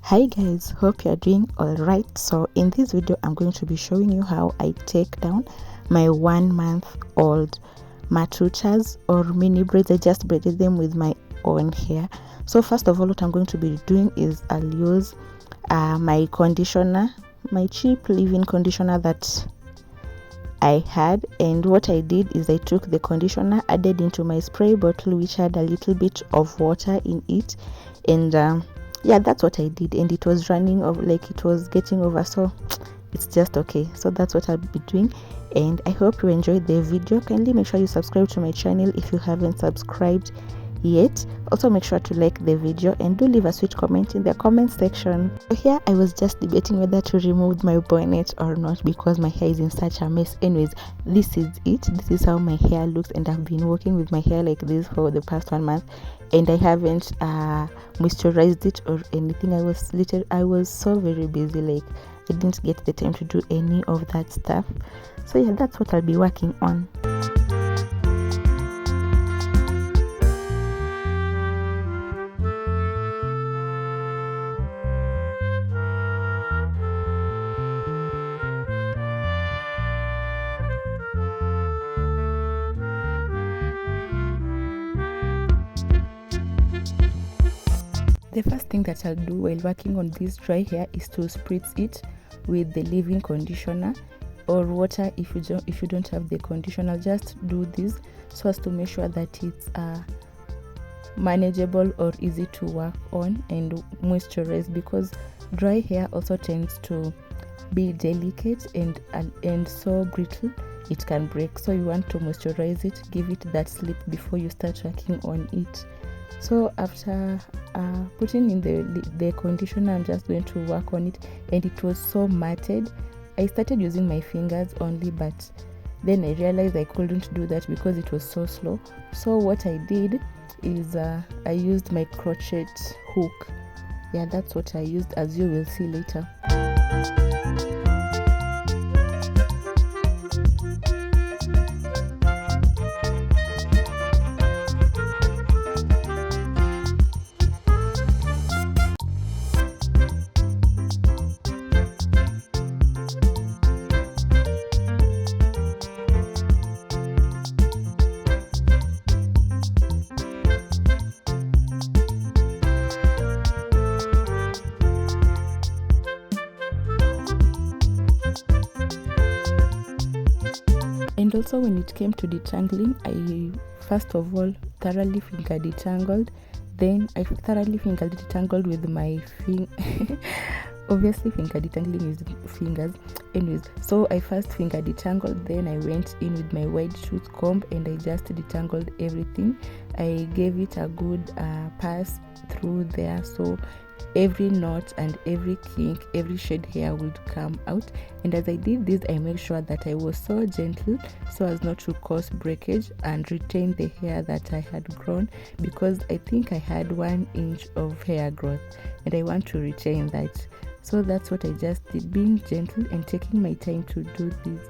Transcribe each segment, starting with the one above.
Hi guys, hope you're doing all right. So in this video I'm going to be showing you how I take down my 1 month old matutas or mini braids. I just braided them with my own hair. So first of all, what I'm going to be doing is I'll use my conditioner, my cheap leave-in conditioner that I had, and what I did is I took the conditioner, added into my spray bottle which had a little bit of water in it, and yeah, that's what I did, and it was running over, like it was getting over, so it's just okay. So that's what I'll be doing, and I hope you enjoyed the video. Kindly make sure you subscribe to my channel if you haven't subscribed yet. Also make sure to like the video and do leave a sweet comment in the comment section. So here I was just debating whether to remove my bonnet or not because my hair is in such a mess. Anyways, this is it. This is how my hair looks, and I've been working with my hair like this for the past 1 month, and I haven't moisturized it or anything. I was so very busy, like I didn't get the time to do any of that stuff. So yeah, that's what I'll be working on. The first thing that I'll do while working on this dry hair is to spritz it with the leave-in conditioner or water. If you don't have the conditioner, just do this so as to make sure that it's manageable or easy to work on and moisturize, because dry hair also tends to be delicate and so brittle it can break. So you want to moisturize it, give it that sleep before you start working on it. So after putting in the conditioner, I'm just going to work on it, and it was so matted. I started using my fingers only, but then I realized I couldn't do that because it was so slow. So what I did is I used my crochet hook. Yeah, that's what I used, as you will see later. And also when it came to detangling, I first of all thoroughly finger detangled, then I thoroughly finger detangled with my obviously finger detangling is fingers. Anyways, so I first finger detangled, then I went in with my wide tooth comb and I just detangled everything. I gave it a good pass through there, so every knot and every kink, every shed hair would come out. And as I did this, I made sure that I was so gentle so as not to cause breakage and retain the hair that I had grown, because I think I had 1 inch of hair growth and I want to retain that. So that's what I just did, being gentle and taking my time to do this.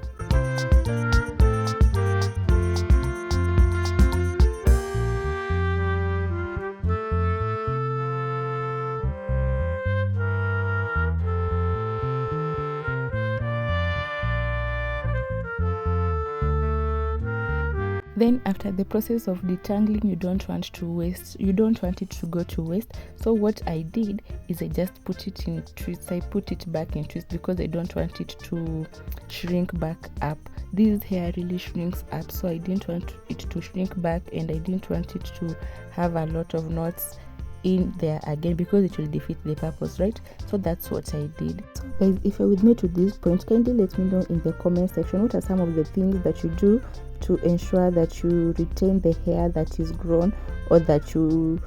Then after the process of detangling, you don't want it to go to waste. So what I did is I just put it in twists. I put it back in twists because I don't want it to shrink back up. This hair really shrinks up, so I didn't want it to shrink back, and I didn't want it to have a lot of knots in there again because it will defeat the purpose, right? So that's what I did. So guys, if you're with me to this point, kindly let me know in the comment section what are some of the things that you do to ensure that you retain the hair that is grown, or that you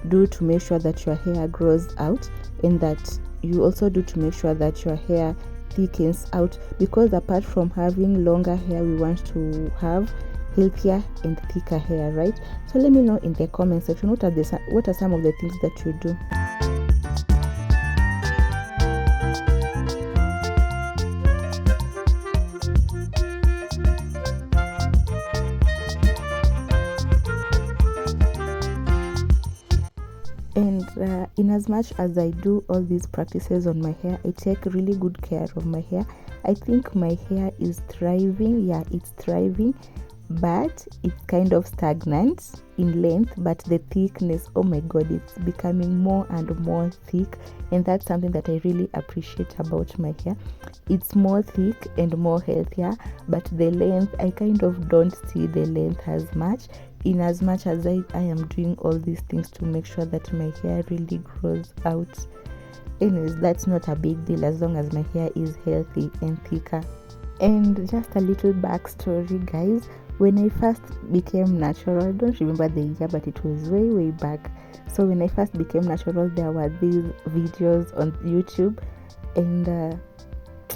do to make sure that your hair grows out, and that you also do to make sure that your hair thickens out, because apart from having longer hair, we want to have healthier and thicker hair, right? So let me know in the comment section what are some of the things that you do. And in as much as I do all these practices on my hair, I take really good care of my hair. I think my hair is thriving. Yeah, it's thriving, but it's kind of stagnant in length, but the thickness, oh my god, it's becoming more and more thick, and that's something that I really appreciate about my hair. It's more thick and more healthier, but the length, I kind of don't see the length as much, in as much as I am doing all these things to make sure that my hair really grows out. Anyways, that's not a big deal as long as my hair is healthy and thicker. And just a little backstory, guys. When I first became natural, I don't remember the year, but it was way back. So when I first became natural, there were these videos on YouTube, and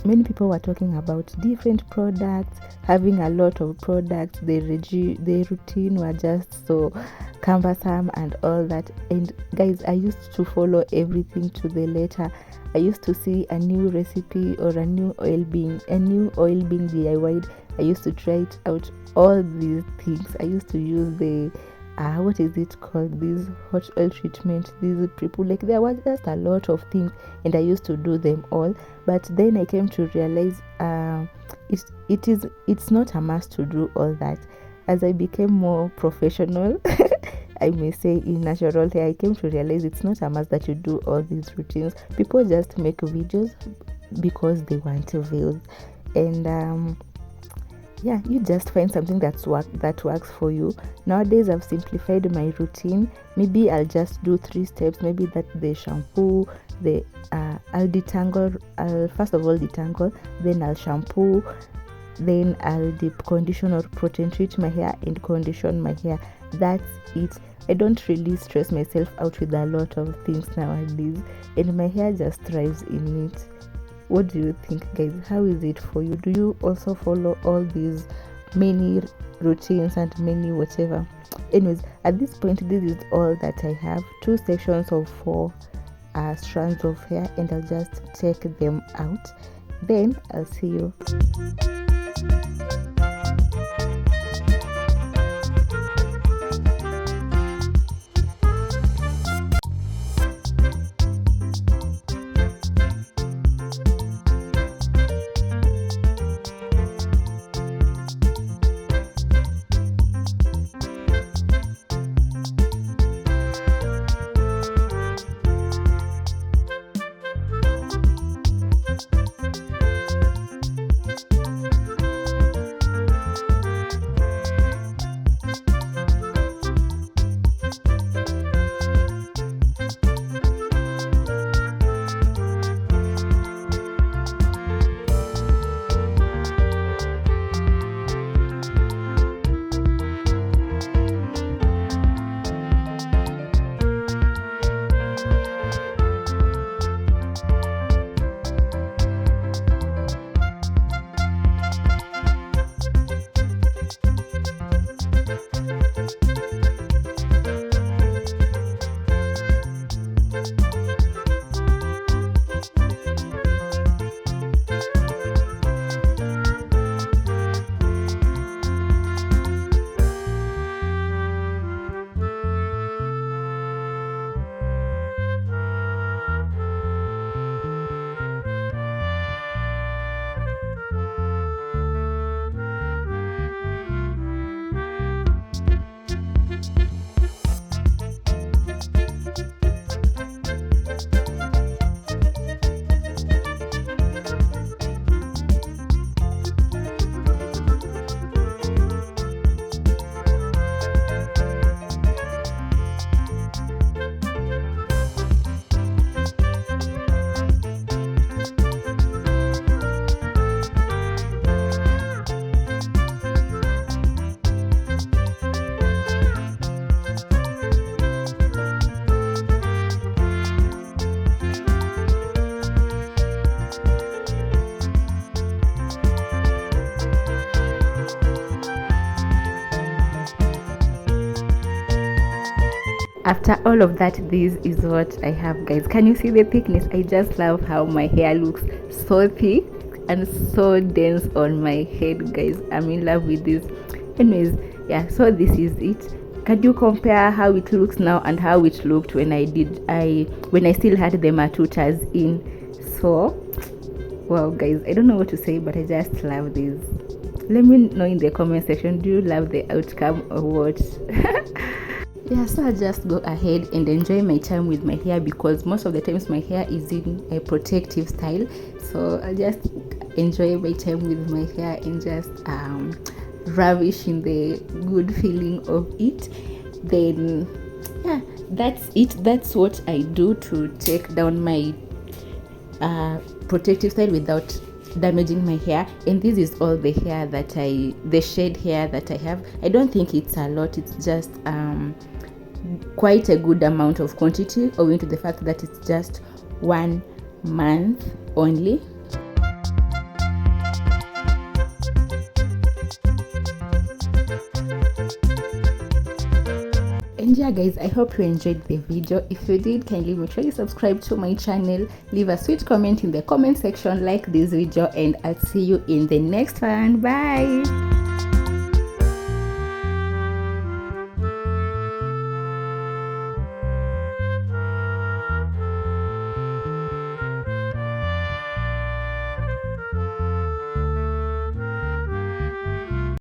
many people were talking about different products, having a lot of products. The routine were just so cumbersome and all that. And guys, I used to follow everything to the letter. I used to see a new recipe or a new oil being DIY'd. I used to try it out, all these things. I used to use the what is it called, this hot oil treatment, these people, like there was just a lot of things, and I used to do them all. But then I came to realize it's not a must to do all that. As I became more professional I may say in natural hair, I came to realize it's not a must that you do all these routines. People just make videos because they want views, and yeah, you just find something that works for you. Nowadays I've simplified my routine. Maybe I'll just do 3 steps. Maybe that the shampoo, I'll detangle. I'll first of all detangle, then I'll shampoo, then I'll deep condition or protein treat my hair and condition my hair. That's it. I don't really stress myself out with a lot of things nowadays, and my hair just thrives in it. What do you think, guys? How is it for you? Do you also follow all these many routines and many whatever? Anyways, at this point, this is all that I have. 2 sections of 4 strands of hair, and I'll just take them out. Then I'll see you. After all of that, this is what I have, guys. Can you see the thickness? I just love how my hair looks so thick and so dense on my head, guys. I'm in love with this. Anyways, yeah, so this is it. can you compare how it looks now and how it looked when I still had the matutas in? So wow guys, I don't know what to say, but I just love these. Let me know in the comment section, do you love the outcome or what? Yeah, so I just go ahead and enjoy my time with my hair, because most of the times my hair is in a protective style. So I'll just enjoy my time with my hair and just ravish in the good feeling of it. Then yeah, that's it. That's what I do to take down my protective style without damaging my hair. And this is all the hair that the shade hair that I have. I don't think it's a lot, it's just quite a good amount of quantity, owing to the fact that it's just 1 month only. And yeah guys, I hope you enjoyed the video. If you did, kindly make sure you subscribe to my channel, leave a sweet comment in the comment section, like this video, and I'll see you in the next one. Bye.